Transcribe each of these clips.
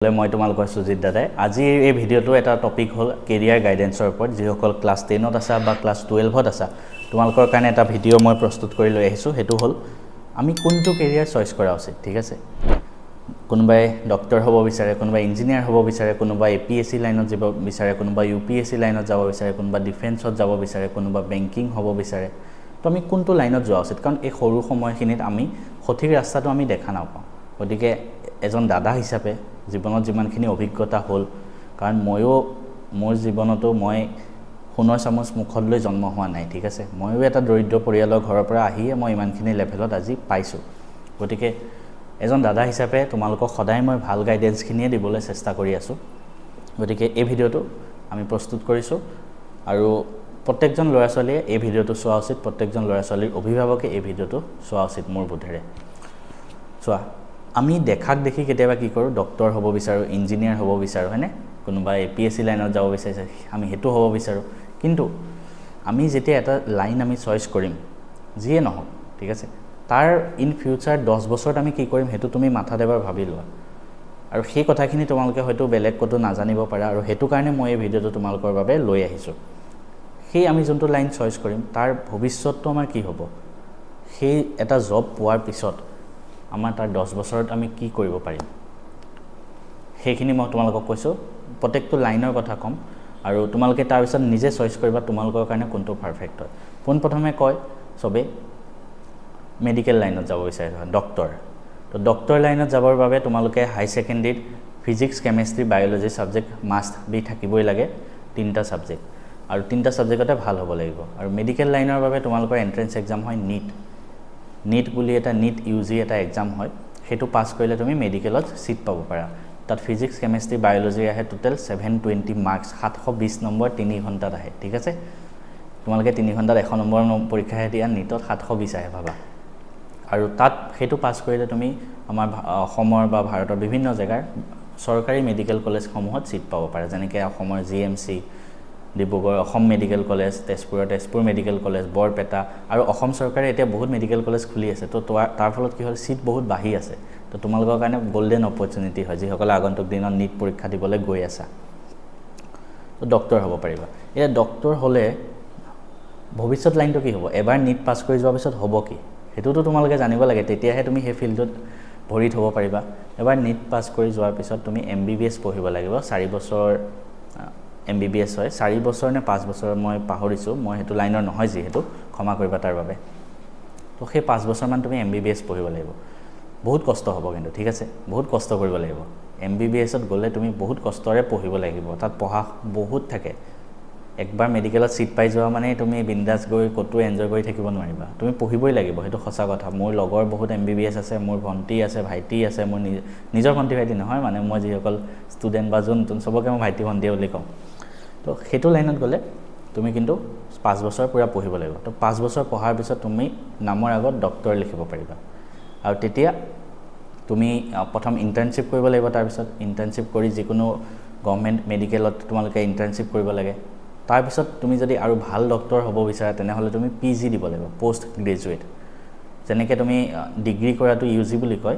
মই তোমালোকৰ সুজিত দাদাই আজি এই ভিডিঅটো এটা টপিক হল কেৰিয়াৰ গাইডেন্সৰ ওপৰত যিসকল ক্লাছ 10ত আছে বা ক্লাছ 12ত আছে তোমালোকৰ কাৰণে এটা ভিডিঅ' মই প্ৰস্তুত কৰি লৈ আহিছো হেতু হল আমি কোনটো কেৰিয়াৰ চয়েস কৰা উচিত ঠিক আছে কোনোবাই ডক্টৰ হ'ব বিচাৰে কোনোবাই ইঞ্জিনিয়াৰ হ'ব বিচাৰে কোনোবাই এপিএসসি লাইনত যাব বিচাৰে কোনোবাই ইউপিএসসি লাইনত যাব বিচাৰে কোনোবাই ডিফেন্সত যাব বিচাৰে কোনোবাই বেংকিং হ'ব বিচাৰে তো আমি কোনটো লাইনত যোৱা উচিত কাৰণ এই সৰু সময়খিনিত আমি সঠিক ৰাস্তাটো আমি দেখা নাপাওঁ গতিকে এজন দাদা হিচাপে জীৱনত যিমানখিনি অভিজ্ঞতা হ'ল কাৰণ ময়ো মোৰ জীৱনতো মই সোণৰ চামুচ মুখত লৈ জন্ম হোৱা নাই ঠিক আছে ময়ো এটা দৰিদ্ৰ পৰিয়ালৰ ঘৰৰ পৰা আহিয়ে মই ইমানখিনি লেভেলত আজি পাইছো গতিকে এজন দাদা হিচাপে তোমালোকক সদায় মই ভাল গাইডেন্সখিনিয়ে দিবলৈ চেষ্টা কৰি আছো গতিকে এই ভিডিঅটো আমি প্ৰস্তুত কৰিছো আৰু প্ৰত্যেকজন ল'ৰা ছোৱালীয়ে এই ভিডিঅটো চোৱা উচিত প্ৰত্যেকজন ল'ৰা ছোৱালীৰ অভিভাৱকে এই ভিডিঅটো চোৱা উচিত মোৰ বোধেৰে চোৱা আমি দেখাক দেখি কেতিয়াবা কি কৰো ডক্টৰ হ'ব বিচাৰো ইঞ্জিনিয়াৰ হ'ব বিচাৰো হয়নে কোনোবা এপিএসসি লাইনত যাব বিচাৰিছে আমি হেতু হ'ব বিচাৰো কিন্তু আমি যেতিয়া এটা লাইন আমি চয়েস কৰিম যিয়ে নহওক ঠিক আছে তাৰ ইন ফিউচাৰ 10 বছৰত আমি কি কৰিম হেতু তুমি মাথাত এবাৰ ভাবি লোৱা আৰু সেই কথাখিনি তোমালোকে হয়তো বেলেগ কতো নাজানিব পাৰা আৰু হেতু কাৰণে মই এই ভিডিঅটো তোমালোকৰ বাবে লৈ আহিছো সেই আমি যোনটো লাইন চয়েস কৰিম তাৰ ভৱিষ্যতটো আমাৰ কি হ'ব সেই এটা জব পোৱাৰ পিছত আমাৰ তাৰ 10 বছৰত আমি কি কৰিব পাৰিম সেইখিনি মই তোমালোকক কৈছো প্ৰত্যেকটো লাইনৰ কথা কম আৰু তোমালোকে তাৰ পিছত নিজে চয়েস কৰিবা তোমালোকৰ কাৰণে কোনটো পাৰফেক্ট হয় পোন প্ৰথমে কয় সবে মেডিকেল লাইনত যাব বিচাৰে ডক্টৰ তো ডক্টৰ লাইনত যাবৰ বাবে তোমালোকে হাই সেকেন্ডাৰীত physics chemistry biology subject must be থাকিবই লাগে তিনটা সাবজেক্ট আৰু তিনটা সাবজেক্টতে ভাল হ'ব লাগিব আৰু মেডিকেল লাইনৰ বাবে তোমালোকৰ এন্ট্ৰেন্স এক্সাম হয় নীট বুলি এটা নীট ইউজি এটা এক্সাম হয় হেতু পাস কৰিলে তুমি মেডিকেলত সিট পাব পাৰা তাত ফিজিক্স কেমিষ্ট্ৰি বায়োলজি আহে টোটাল 720 মাৰ্কস 720 নম্বৰ 3 ঘণ্টাত আহে ঠিক আছে তোমালোকে 3 ঘণ্টাত 100 নম্বৰ পৰীক্ষা দিয়া নীটত 720 আহে ভাবা আৰু তাত হেতু পাস কৰিলে তুমি আমাৰ অসমৰ বা ভাৰতৰ বিভিন্ন জায়গাৰ সৰকাৰি মেডিকেল কলেজ সমূহত সিট পাব পাৰা যেনেকৈ অসমৰ GMC Dibrugarh Assam medical college Tezpur medical college Barpeta আৰু অসম চৰকাৰে এতিয়া বহুত মেডিকেল কলেজ খুলি আছে তো তাৰ ফলত কি হ'ল সিট বহুত বাঢ়ি আছে তো তোমালোকৰ কাৰণে গোল্ডেন অপৰচুনিটি হয় যিসকলে আগন্তুক দিনত নীট পৰীক্ষা দিবলৈ গৈ আছে তো ডক্টৰ হ'ব পাৰিবা এটা ডক্টৰ হলে ভৱিষ্যত লাইনটো কি হ'ব এবাৰ নীট পাস কৰি যোৱাৰ পিছত হ'ব কি হেতুটো তোমালোকে জানিব লাগে তেতিয়াহে তুমি সেই ফিল্ডত ভৰি থব পাৰিবা এবাৰ নীট পাস কৰি যোৱাৰ পিছত তুমি এমবিবিএছ পঢ়িব লাগিব 4 বছৰ এমবিবিএছ হয় 4 বছৰ নে 5 বছৰ মই পাহৰিছো মই হেতু লাইনৰ নহয় যি হেতু ক্ষমা কৰিবা তাৰ বাবে তো সেই 5 বছৰ মান তুমি এমবিবিএছ পঢ়িব লাগিব বহুত কষ্ট হ'ব কিন্তু ঠিক আছে বহুত কষ্ট কৰিব লাগিব এমবিবিএছত গলে তুমি বহুত কষ্টৰে পঢ়িব লাগিব তাত পঢ়া বহুত থাকে একবাৰ মেডিকেলত সিট পাই যোৱা মানে তুমি বিন্দাস গৈ কতো এনজয় কৰি থাকিব নোৱাৰিবা তুমি পঢ়িবই লাগিব হেতু সঁচা কথা মোৰ লগৰ বহুত এমবিবিএছ আছে মোৰ ভন্টি আছে ভাইটি আছে মোৰ নিজৰ ভন্টি ভাইটি নহয় মানে মই যিসকল ষ্টুডেন্ট বা যোন সবকে মই ভাইটি ভন্টি বুলি কওঁ তো হেতু লাইনত গলে তুমি কিন্তু 5 বছৰ পুৰা পঢ়িব লাগিব তো 5 বছৰ পঢ়াৰ পিছত তুমি নামৰ আগত ডক্টৰ লিখিব পাৰিবা আৰু তেতিয়া তুমি প্ৰথম ইন্টাৰ্নশিপ কৰিব লাগিব তাৰ পিছত ইন্টাৰ্নশিপ কৰি যিকোনো গভৰ্নমেন্ট মেডিকেলত তোমালোকে ইন্টাৰ্নশিপ কৰিব লাগে তাৰ পিছত তুমি যদি আৰু ভাল ডক্টৰ হ'ব বিচাৰা তেনেহলে তুমি পিজি দিব লাগিব পোষ্ট গ্ৰেজুৱেট যেনেকৈ তুমি ডিগ্ৰী কৰাটো ইউজি বুলি কয়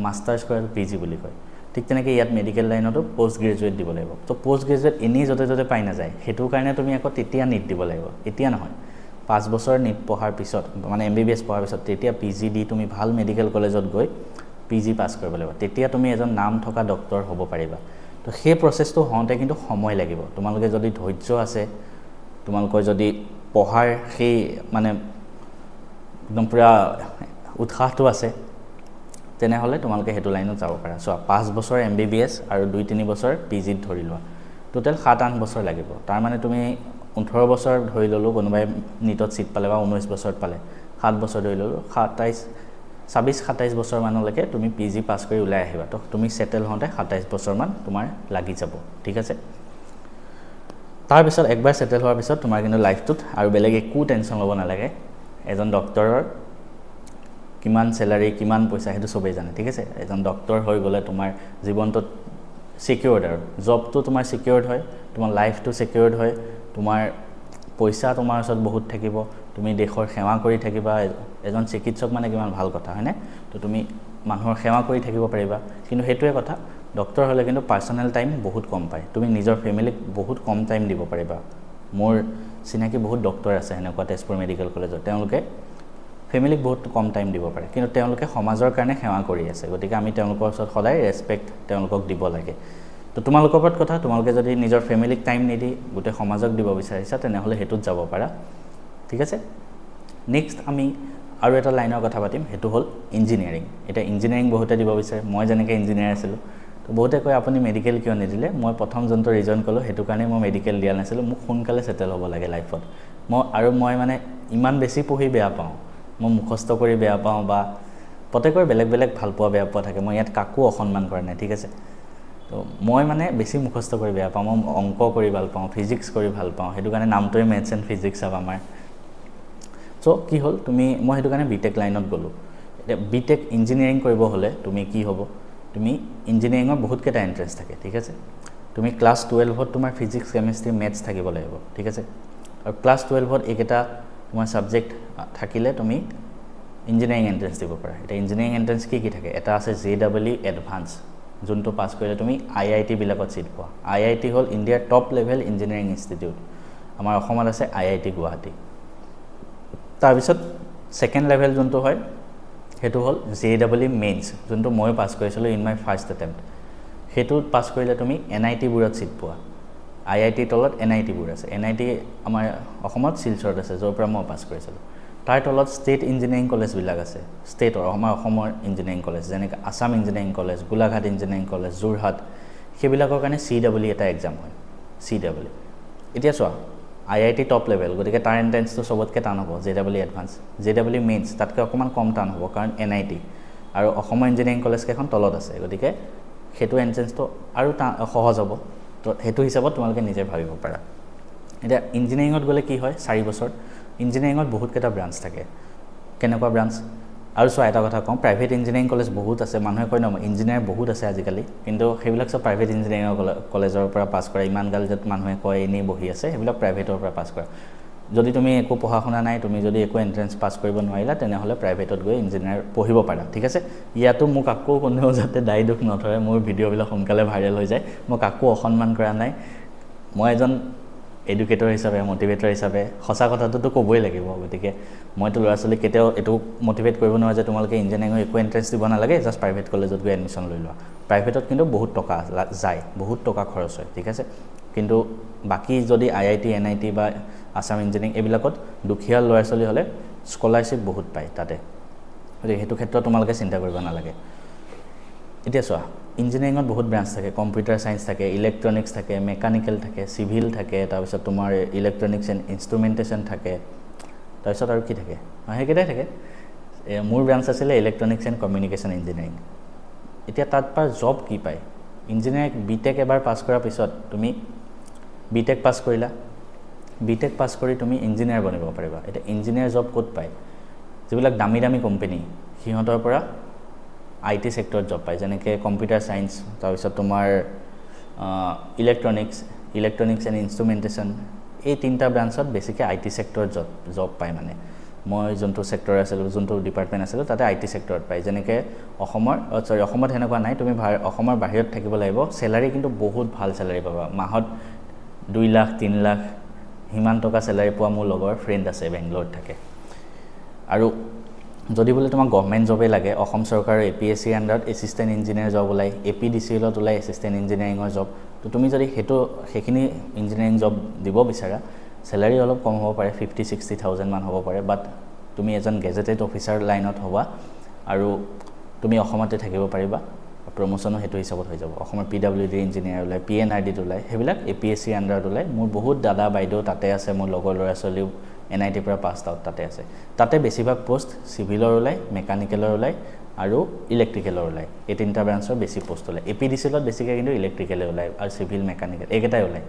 মাষ্টাৰ্ছ কৰাটো পিজি বুলি কয় ঠিক তেনেকৈ ইয়াত মেডিকেল লাইনতো পোষ্ট গ্ৰেজুৱেট দিব লাগিব তো পোষ্ট গ্ৰেজুৱেট এনি যতে পাই না যায় হেতু কাৰণে তুমি আকৌ তেতিয়া নীট দিব লাগিব এতিয়া নহয় 5 বছৰ নীট পঢ়াৰ পিছত মানে এমবিবিএছ পঢ়াৰ পিছত তেতিয়া পিজি দি তুমি ভাল মেডিকেল কলেজত গৈ পিজি পাস কৰিব লাগিব তেতিয়া তুমি এজন নাম থকা ডক্টৰ হ'ব পাৰিবা তো সেই প্ৰসেসটো হওঁতে কিন্তু সময় লাগিব তোমালোকে যদি ধৈৰ্য আছে তোমালোকৰ যদি পঢ়াৰ সেই মানে একদম পুৰা উৎসাহটো আছে তেনেহলে তোমালোকে হেতু লাইনত যাব পাৰা সো 5 বছৰ এমবিবিএছ আৰু 2-3 বছৰ পিজিত ধৰি লোৱা টোটাল 7-8 বছৰ লাগিব তাৰ মানে তুমি 18 বছৰ ধৰি ললো কোনোবাই নীটত সিট পালে বা 19 বছৰত পালে 7 বছৰ ধৰি ললো 26-27 বছৰ মানলৈকে তুমি পিজি পাস কৰি ওলাই আহিবা তো তুমি সেটেল হওঁতে 27 বছৰ মান তোমাৰ লাগি যাব ঠিক আছে তাৰ পিছত একবাৰ সেটেল হোৱাৰ পিছত তোমাৰ কিন্তু লাইফটোত আৰু বেলেগ একো টেনচন ল'ব নালাগে এজন ডক্টৰৰ কিমান স্যালাৰি কিমান পইচা হেতু সবেই জানে ঠিক আছে এজন ডক্টৰ হৈ গলে তোমাৰ জীৱনটো সিকিউৰড আৰু জবটো তোমাৰ সিকিউৰড হয় তোমাৰ লাইফটো সিকিউৰড হয় তোমাৰ পইচা তোমাৰ ওচৰত বহুত থাকিব তুমি দেশৰ সেৱা কৰি থাকিবা এজন চিকিৎসক মানে কিমান ভাল কথা হয়নে তো তুমি মানুহৰ সেৱা কৰি থাকিব পাৰিবা কিন্তু হেতুৱে কথা ডক্টৰ হ'লে কিন্তু পাৰ্সোনেল টাইম বহুত কম পায় তুমি নিজৰ ফ্যামিলিক বহুত কম টাইম দিব পাৰিবা মোৰ চিনাকি বহুত ডক্টৰ আছে এনেকুৱা তেজপুৰ মেডিকেল কলেজত তেওঁলোকে ফ্যামিলিক বহুত কম টাইম দিব পাৰে কিন্তু তেওঁলোকে সমাজৰ কাৰণে সেৱা কৰি আছে গতিকে আমি তেওঁলোকৰ ওচৰত সদায় ৰেসপেক্ট তেওঁলোকক দিব লাগে তো তোমালোকৰ ওপৰত কথা তোমালোকে যদি নিজৰ ফ্যামিলিক টাইম নিদি গোটে সমাজক দিব বিচাৰিছা তেনেহলে হেতুত যাব পাৰা ঠিক আছে নেক্সট আমি আৰু এটা লাইনৰ কথা পাতিম হেতু হল ইঞ্জিনিয়াৰিং এটা ইঞ্জিনিয়াৰিং বহুতে দিব বিচাৰে মই যেনেকৈ ইঞ্জিনিয়াৰ আছিলো তো বহুতে কয় আপুনি মেডিকেল কিয় নিদিলে মই প্ৰথম জনটো ৰিজন কলো হেতু কাৰণে মই মেডিকেল দিয়া নাছিলো মোক সোনকালে সেটেল হ'ব লাগে লাইফত মই মানে ইমান বেছি পঢ়ি বেয়া পাওঁ মই মুখস্থ কৰি বেয়া পাওঁ বা প্ৰত্যেকৰ বেলেগ বেলেগ ভাল পোৱা বেয়া পোৱা থাকে মই ইয়াত কাকো অসন্মান কৰা নাই ঠিক আছে তো মই মানে বেছি মুখস্থ কৰি বেয়া পাওঁ মই অংক কৰি ভাল পাওঁ ফিজিক্স কৰি ভাল পাওঁ হেতু কাৰণে নামটোৱে মেথছ এণ্ড ফিজিক্স আব আমাৰ সো কি হল তুমি মই হেতু কাৰণে বিটেক লাইনত গলো বিটেক ইঞ্জিনিয়াৰিং কৰিব হলে তুমি কি হ'ব তুমি ইঞ্জিনিয়াৰিংৰ বহুত কেটা এন্ট্ৰেন্স থাকে ঠিক আছে তুমি ক্লাস 12 ত তোমাৰ ফিজিক্স কেমিষ্ট্ৰি ম্যাথছ থাকিব লাগিব ঠিক আছে আৰু ক্লাস 12 ত একেটা তোমাৰ সাবজেক্ট থাকিলে তুমি ইঞ্জিনিয়াৰিং এন্ট্ৰেন্স দিব পাৰা এটা ইঞ্জিনিয়াৰিং এন্ট্ৰেন্স কি থাকে এটা আছে JEE এডভান্স যোনটো পাস কৰিলে তুমি IIT বিলাকত সিট পোৱা IIT হল ইন্ডিয়াৰ টপ লেভেল ইঞ্জিনিয়াৰিং ইনষ্টিটিউট আমাৰ অসমত আছে IIT গুৱাহাটী তাৰ পিছত সেকেন্ড লেভেল যোনটো হয় হেতু হল JEE মেইনছ যোনটো মই পাস কৰিছিলো ইন মাই ফাৰ্স্ট অটেম্প্ট হেতু পাস কৰিলে তুমি NIT বুৰত সিট পোৱা IIT তলত NIT বুৰ আছে NIT আমাৰ অসমত শিলচৰত আছে যৰ পৰা মই পাস কৰিছিলো তাৰ তলত ষ্টেট ইঞ্জিনিয়াৰিং কলেজ বিলাক আছে ষ্টেটৰ আমাৰ অসমৰ ইঞ্জিনিয়াৰিং কলেজ যেনে Assam engineering college Golaghat engineering college Jorhat সেইবিলাকৰ কাৰণে CEE এটা এক্সাম হয় CEE এতিয়া চোৱা IIT টপ লেভেল গতিকে তাৰ এন্ট্ৰেন্সটো সবতকে টান হ'ব JEE এডভান্স JEE মেইনছ তাতকৈ অকমান কম টান হ'ব কাৰণ NIT আৰু অসমৰ ইঞ্জিনিয়াৰিং কলেজ কেখন তলত আছে গতিকে হেতু এন্ট্ৰেন্সটো আৰু সহজ হ'ব তো হেতু হিচাপত তোমালোকে নিজে ভাবিব পাৰা এটা ইঞ্জিনিয়াৰিংত গলে কি হয় 4 বছৰ ইঞ্জিনিয়াৰিংত বহুত কেটা ব্ৰাঞ্চ থাকে কেনেকুৱা ব্ৰাঞ্চ আৰু সো এটা কথা কম প্ৰাইভেট ইঞ্জিনিয়াৰিং কলেজ বহুত আছে মানুহে কয় ন ইঞ্জিনিয়াৰ বহুত আছে আজিকালি কিন্তু সেইবিলাক সব প্ৰাইভেট ইঞ্জিনিয়াৰিং কলেজৰ পৰা পাস কৰা ইমান গাল যত মানুহে কয় এনে বহি আছে সেইবিলাক প্ৰাইভেটৰ পৰা পাস কৰা যদি তুমি একো পঢ়া শুনা নাই তুমি যদি একো এন্ট্ৰেন্স পাস কৰিব নোৱাৰিলা তেনেহলে প্ৰাইভেটত গৈ ইঞ্জিনিয়াৰ পঢ়িব পাৰা ঠিক আছে ইয়াতো মোক আকো কোনেও যাতে দাই দুখ নধৰে মোৰ ভিডিও বিলাক সোনকালে ভাইৰেল হৈ যায় মোক আকো অসন্মান কৰা নাই মই এজন এডুকেটৰ হিচাপে মোটিভেটৰ হিচাপে হসা কথাটো কবই লাগিব গতিকে মইতো লৰাছলি কেতেও এটো মোটিভেট কৰিব নোৱাৰে যে তোমালোকে ইঞ্জিনিয়াৰিং একো এন্ট্ৰেন্স দিব নালাগে জাস্ট প্ৰাইভেট কলেজত গৈ এডমিশন লৈ লোৱা প্ৰাইভেটত কিন্তু বহুত টকা যায় বহুত টকা খৰচ হয় ঠিক আছে কিন্তু বাকি যদি IIT NIT বা আসাম ইঞ্জিনিয়াৰিং এবিলাকত দুখিয়া লৰাছলি হলে স্কলাৰশিপ বহুত পায় তাতে গতিকে হেতু ক্ষেত্ৰত তোমালোকে চিন্তা কৰিব নালাগে এতিয়া চোৱা ইঞ্জিনিয়াৰিংত বহুত ব্ৰাঞ্চ থাকে কম্পিউটাৰ সায়েন্স থাকে ইলেক্ট্ৰনিক্স থাকে মেকানিক্যাল থাকে সিভিল থাকে তাৰ পিছত তোমাৰ ইলেক্ট্ৰনিক্স এণ্ড ইনস্ট্ৰুমেন্টেশন থাকে তাৰ পিছত আৰু কি থাকে হেকেটাই থাকে মোৰ ব্ৰাঞ্চ আছিল ইলেক্ট্ৰনিক্স এণ্ড কমিউনিকেশ্যন ইঞ্জিনিয়াৰিং এতিয়া তাত পাৰ জব কি পায় ইঞ্জিনিয়াৰিং বিটেক এবাৰ পাস কৰাৰ পিছত তুমি বিটেক পাস কৰিলা বিটেক পাস কৰি তুমি ইঞ্জিনিয়াৰ বনিব পাৰিবা এটা ইঞ্জিনিয়াৰ জব ক'ত পায় যিবিলাক দামী দামী কোম্পানী সিহঁতৰ পৰা IT সেক্টৰ জব পায় যেনেকৈ কম্পিউটাৰ সায়েন্স তাৰ পিছত তোমাৰ ইলেক্ট্ৰনিক্স এণ্ড ইনস্ট্ৰুমেন্টেশন এই তিনটা ব্ৰাঞ্চত বেছিকৈ IT সেক্টৰ জব পায় মানে মই যোনটো সেক্টৰ আছিল যোনটো ডিপাৰ্টমেন্ট আছিল তাতে IT সেক্টৰত পায় যেনেকৈ অসমত হেনেকুৱা নাই তুমি অসমৰ বাহিৰত থাকিব লাগিব স্যালাৰি কিন্তু বহুত ভাল স্যালাৰি পাবা মাহত 2 লাখ 3 লাখ হিমান টকা স্যালাৰি পোৱা মোৰ লগৰ ফ্ৰেন্ড আছে বেংগলোৰত থাকে আৰু যদি বলে তোমাক গভৰ্নমেন্ট জবে লাগে অসম চৰকাৰৰ APSC আন্ডাৰত এসিস্ট্যান্ট ইঞ্জিনিয়াৰ জব ওলাই APDCL ত ওলাই এসিস্ট্যান্ট ইঞ্জিনিয়াৰিংৰ জব তো তুমি যদি হেখিনি ইঞ্জিনিয়াৰিং জব দিব বিচাৰা স্যালাৰি অলপ কম হ'ব পাৰে 50-60,000 মান হ'ব পাৰে বাট তুমি এজন গেজেটেড অফিচাৰ লাইনত হবা আৰু তুমি অসমতে থাকিব পাৰিবা প্ৰমোশনো হেতু হিচাপত হৈ যাব অসমৰ PWD ইঞ্জিনিয়াৰ ওলাই PNRD ওলাই হেবিলাক APSC আন্ডাৰত ওলাই মোৰ বহুত দাদা বাইদেউ তাতে আছে মোৰ লগৰ ল'ৰা ছোৱালীও NIT পৰা পাস আউট তাতে আছে তাতে বেছিভাগ পোষ্ট সিভিলৰ ওলাই মেকানিক্যালৰ ওলাই আৰু ইলেক্ট্ৰিকেলৰ ওলাই এই তিনটা ব্ৰাঞ্চৰ বেছি পোষ্ট ওলাই APDCলত বেছিকৈ কিন্তু ইলেক্ট্ৰিকেলে ওলাই আৰু সিভিল মেকানিক্যাল একেটাই ওলাই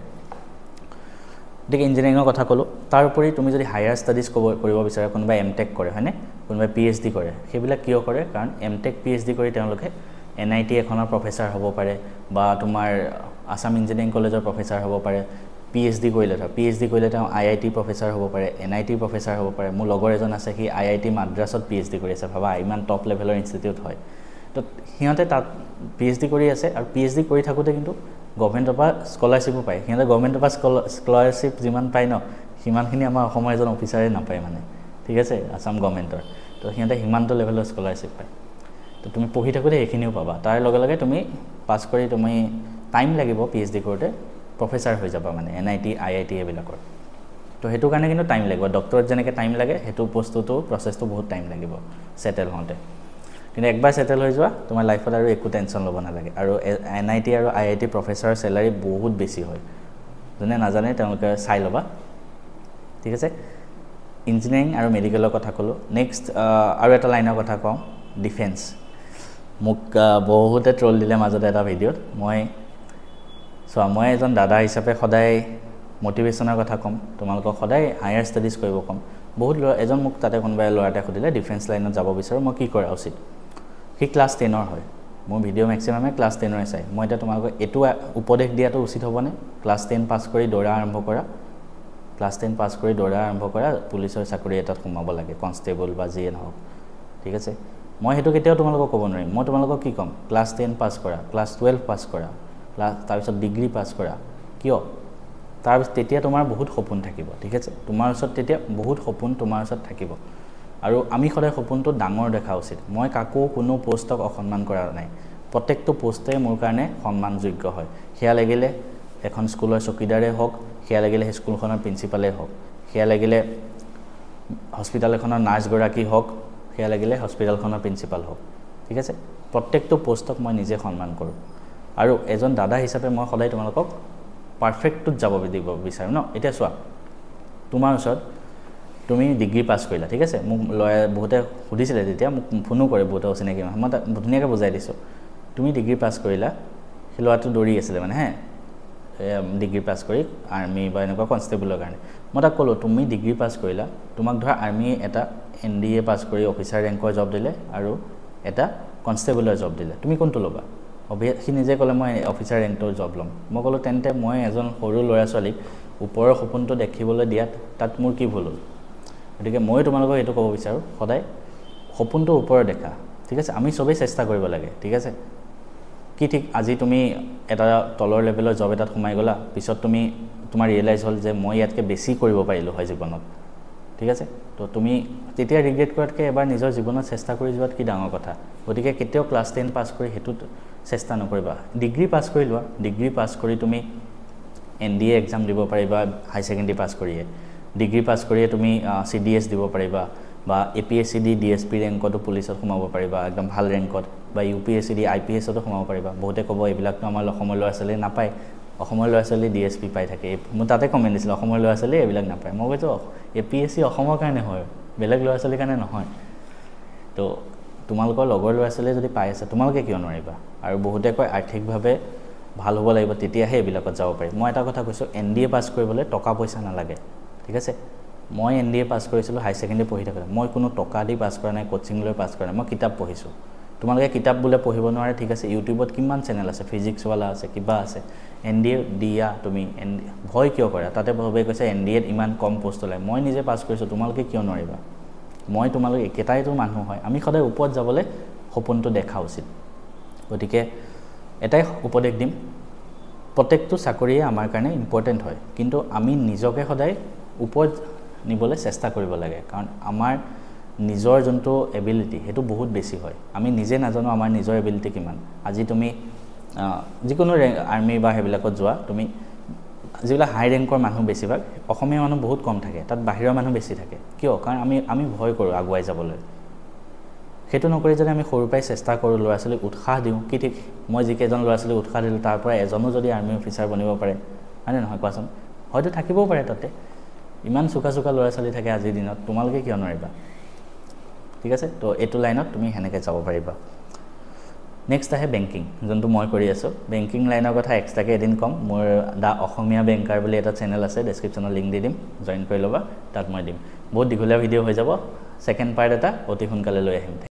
ঠিক ইঞ্জিনিয়াৰিংৰ কথা কলো তাৰ উপৰি তুমি যদি হায়াৰ ষ্টাডিজ কৰিব বিচাৰা কোনোবা MTech কৰে হয়নে কোনোবা PhD কৰে সেইবিলাক কিয় কৰে কাৰণ MTech PhD কৰি তেওঁলোকে NIT এখনৰ প্ৰফেসৰ হ'ব পাৰে বা তোমাৰ আসাম ইঞ্জিনিয়াৰিং কলেজৰ প্ৰফেসৰ হ'ব পাৰে PhD কৰিলে তেওঁ IIT প্ৰফেসৰ হ'ব পাৰে NIT প্ৰফেসৰ হ'ব পাৰে মোৰ লগৰ এজন আছে কি IIT মাদ্ৰাছত PhD কৰি আছে ভাবা ইমান টপ লেভেলৰ ইনষ্টিটিউট হয় তো তো সিহঁতে তাত PhD কৰি আছে আৰু PhD কৰি থাকোঁতে কিন্তু গভৰ্ণমেণ্টৰ পৰা স্কলাৰশ্বিপো পায় সিহঁতে গভৰ্ণমেণ্টৰ পৰা স্কলাৰশ্বিপ যিমান পায় ন সিমানখিনি আমাৰ অসমৰ এজন অফিচাৰে নাপায় মানে ঠিক আছে আসাম গভৰ্ণমেণ্টৰ তো সিহঁতে সিমানটো লেভেলৰ স্কলাৰশ্বিপ পায় তো তুমি পঢ়ি থাকোঁতে এইখিনিও পাবা তাৰ লগে লগে তুমি পাছ কৰি তুমি টাইম লাগিব PhD কৰোঁতে প্ৰফেচাৰ হৈ যাবা মানে NIT IIT এইবিলাকৰ তো সেইটো কাৰণে কিন্তু টাইম লাগিব ডক্টৰত যেনেকৈ টাইম লাগে সেইটো বস্তুটো প্ৰচেছটো বহুত টাইম লাগিব সেটেল হওঁতে কিন্তু একবাৰ সেটেল হৈ যোৱা তোমাৰ লাইফত আৰু একো টেনশ্যন ল'ব নালাগে আৰু NIT আৰু IIT প্ৰফেচাৰৰ চেলাৰী বহুত বেছি হয় যোনে নাজানে তেওঁলোকে চাই ল'বা ঠিক আছে ইঞ্জিনিয়াৰিং আৰু মেডিকেলৰ কথা ক'লোঁ নেক্সট আৰু এটা লাইনৰ কথা কওঁ ডিফেন্স মোক বহুতে ট্ৰল দিলে মাজতে এটা ভিডিঅ'ত মই এজন দাদা হিচাপে সদায় মটিভেশ্যনৰ কথা ক'ম তোমালোকক সদায় হায়াৰ ষ্টাডিজ কৰিব ক'ম বহুত এজন মোক তাতে কোনোবাই ল'ৰাটাই সুধিলে ডিফেন্স লাইনত যাব বিচাৰোঁ মই কি কৰা উচিত সি ক্লাছ 10ৰ হয় মোৰ ভিডিঅ' মেক্সিমামে ক্লাছ 10ৰে চাই মই এতিয়া তোমালোকক এইটো উপদেশ দিয়াটো উচিত হ'বনে ক্লাছ 10 পাছ কৰি দৌৰা আৰম্ভ কৰা ক্লাছ 10 পাছ কৰি দৌৰা আৰম্ভ কৰা পুলিচৰ চাকৰি এটাত সোমাব লাগে কনষ্টেবল বা যিয়ে নহওক ঠিক আছে মই সেইটো কেতিয়াও তোমালোকক ক'ব নোৱাৰিম মই তোমালোকক কি ক'ম ক্লাছ 10 পাছ কৰা ক্লাছ 12 পাছ কৰা তাৰপিছত ডিগ্ৰী পাছ কৰা কিয় তাৰপিছত তেতিয়া তোমাৰ বহুত সপোন থাকিব ঠিক আছে তোমাৰ ওচৰত তেতিয়া বহুত সপোন তোমাৰ ওচৰত থাকিব আৰু আমি সদায় সপোনটো ডাঙৰ দেখা উচিত মই কাকো কোনো পোষ্টক অসন্মান কৰা নাই প্ৰত্যেকটো পোষ্টে মোৰ কাৰণে সন্মানযোগ্য হয় সেয়া লাগিলে এখন স্কুলৰ চকীদাৰে হওক সেয়া লাগিলে স্কুলখনৰ প্ৰিন্সিপালে হওক সেয়া লাগিলে হস্পিটেল এখনৰ নাৰ্ছগৰাকী হওক সেয়া লাগিলে হস্পিটেলখনৰ প্ৰিন্সিপাল হওক ঠিক আছে প্ৰত্যেকটো পোষ্টক মই নিজে সন্মান কৰোঁ আৰু এজন দাদা হিচাপে মই সদায় তোমালোকক পাৰফেক্টটোত যাব দিব বিচাৰোঁ ন এতিয়া চোৱা তোমাৰ ওচৰত তুমি ডিগ্ৰী পাছ কৰিলা ঠিক আছে মোক বহুতে সুধিছিলে তেতিয়া মোক ফোনো কৰে বহুতে অচিনাকি মই ধুনীয়াকৈ বুজাই দিছোঁ তুমি ডিগ্ৰী পাছ কৰিলা সেই ল'ৰাটো দৌৰি আছিলে মানে হে ডিগ্ৰী পাছ কৰি আৰ্মি বা এনেকুৱা কনষ্টেবলৰ কাৰণে মই তাক ক'লোঁ তুমি ডিগ্ৰী পাছ কৰিলা তোমাক ধৰা আৰ্মি এটা NDA পাছ কৰি অফিচাৰ ৰেংকৰ জব দিলে আৰু এটা কনষ্টেবলৰ জব দিলে তুমি কোনটো ল'বা সি নিজে ক'লে মই অফিচাৰ ৰেংকৰ জব ল'ম মই ক'লোঁ তেন্তে মই এজন সৰু ল'ৰা ছোৱালীক ওপৰৰ সপোনটো দেখিবলৈ দিয়াত তাত মোৰ কি ভুল হ'ল গতিকে মই তোমালোকক এইটো ক'ব বিচাৰোঁ সদায় সপোনটো ওপৰৰ দেখা ঠিক আছে আমি চবেই চেষ্টা কৰিব লাগে ঠিক আছে কি ঠিক আজি তুমি এটা তলৰ লেভেলৰ জব এটাত সোমাই গ'লা পিছত তোমাৰ ৰিয়েলাইজ হ'ল যে মই ইয়াতকৈ বেছি কৰিব পাৰিলোঁ হয় জীৱনত ঠিক আছে তো তুমি তেতিয়া ৰিগ্ৰেট কৰাতকৈ এবাৰ নিজৰ জীৱনত চেষ্টা কৰি যোৱাত কি ডাঙৰ কথা গতিকে কেতিয়াও ক্লাছ 10 পাছ কৰি সেইটোত চেষ্টা নকৰিবা ডিগ্ৰী পাছ কৰি লোৱা ডিগ্ৰী পাছ কৰি তুমি NDA এক্সাম দিব পাৰিবা হাই ছেকেণ্ডেৰী পাছ কৰিয়ে ডিগ্ৰী পাছ কৰিয়ে তুমি CDS দিব পাৰিবা বা APSCD DSP ৰেংকতো পুলিচত সোমাব পাৰিবা একদম ভাল ৰেংকত বা UPSCD IPSতো সোমাব পাৰিবা বহুতে ক'ব এইবিলাকতো আমাৰ অসমৰ ল'ৰা ছোৱালীয়ে নাপায় অসমৰ ল'ৰা ছোৱালী DSP পাই থাকে মই তাতে কমেণ্ট দিছিলোঁ অসমৰ ল'ৰা ছোৱালীয়ে এইবিলাক নাপায় মই কৈছোঁ APSC অসমৰ কাৰণে হয় বেলেগ ল'ৰা ছোৱালীৰ কাৰণে নহয় তো তোমালোকৰ লগৰ ল'ৰা ছোৱালীয়ে যদি পাই আছে তোমালোকে কিয় নোৱাৰিবা আৰু বহুতে কয় আৰ্থিকভাৱে ভাল হ'ব লাগিব তেতিয়াহে এইবিলাকত যাব পাৰি মই এটা কথা কৈছোঁ NDA পাছ কৰিবলৈ টকা পইচা নালাগে ঠিক আছে মই NDA পাছ কৰিছিলোঁ হাই ছেকেণ্ডেৰী পঢ়ি থাকোঁতে মই কোনো টকা দি পাছ কৰা নাই কোচিং লৈ পাছ কৰা নাই মই কিতাপ পঢ়িছোঁ তোমালোকে কিতাপ বোলে পঢ়িব নোৱাৰে ঠিক আছে ইউটিউবত কিমান চেনেল আছে ফিজিক্সৱালা আছে কিবা আছে NDA দিয়া তুমি ভয় কিয় কৰা তাতে ভাবে কৈছে NDAত ইমান কম পোষ্ট ওলায় মই নিজে পাছ কৰিছোঁ তোমালোকে কিয় নোৱাৰিবা মই তোমালোক একেটাইতো মানুহ হয় আমি সদায় ওপৰত যাবলৈ সপোনটো দেখা উচিত গতিকে এটাই উপদেশ দিম প্ৰত্যেকটো চাকৰিয়ে আমাৰ কাৰণে ইম্পৰ্টেণ্ট হয় কিন্তু আমি নিজকে সদায় ওপৰত নিবলৈ চেষ্টা কৰিব লাগে কাৰণ আমাৰ নিজৰ যোনটো এবিলিটি সেইটো বহুত বেছি হয় আমি নিজে নাজানো আমাৰ নিজৰ এবিলিটি কিমান আজি তুমি যিকোনো আৰ্মি বা সেইবিলাকত যোৱা তুমি যিবিলাক হাই ৰেংকৰ মানুহ বেছিভাগ অসমীয়া মানুহ বহুত কম থাকে তাত বাহিৰৰ মানুহ বেছি থাকে কিয় কাৰণ আমি ভয় কৰোঁ আগুৱাই যাবলৈ সেইটো নকৰি যদি আমি সৰুৰ পৰাই চেষ্টা কৰোঁ ল'ৰা ছোৱালীক উৎসাহ দিওঁ কি ঠিক মই যিকেইজন ল'ৰা ছোৱালীক উৎসাহ দিলোঁ তাৰ পৰা এজনো যদি আৰ্মি অফিচাৰ বনিব পাৰে হয়নে নহয় কোৱাচোন হয়তো থাকিবও পাৰে তাতে ইমান চোকা ল'ৰা ছোৱালী থাকে আজিৰ দিনত তোমালোকে কিয় নোৱাৰিবা ঠিক আছে তো এইটো লাইনত তুমি সেনেকৈ যাব পাৰিবা নেক্সট আহে বেংকিং যোনটো মই কৰি আছোঁ বেংকিং লাইনৰ কথা এক্সট্ৰাকৈ এদিন ক'ম মোৰ দা অসমীয়া বেংকাৰ বুলি এটা চেনেল আছে ডেছক্ৰিপশ্যনত লিংক দি দিম জইন কৰি ল'বা তাত মই দিম বহুত দীঘলীয়া ভিডিঅ' হৈ যাব ছেকেণ্ড পাৰ্ট এটা অতি সোনকালে লৈ আহিম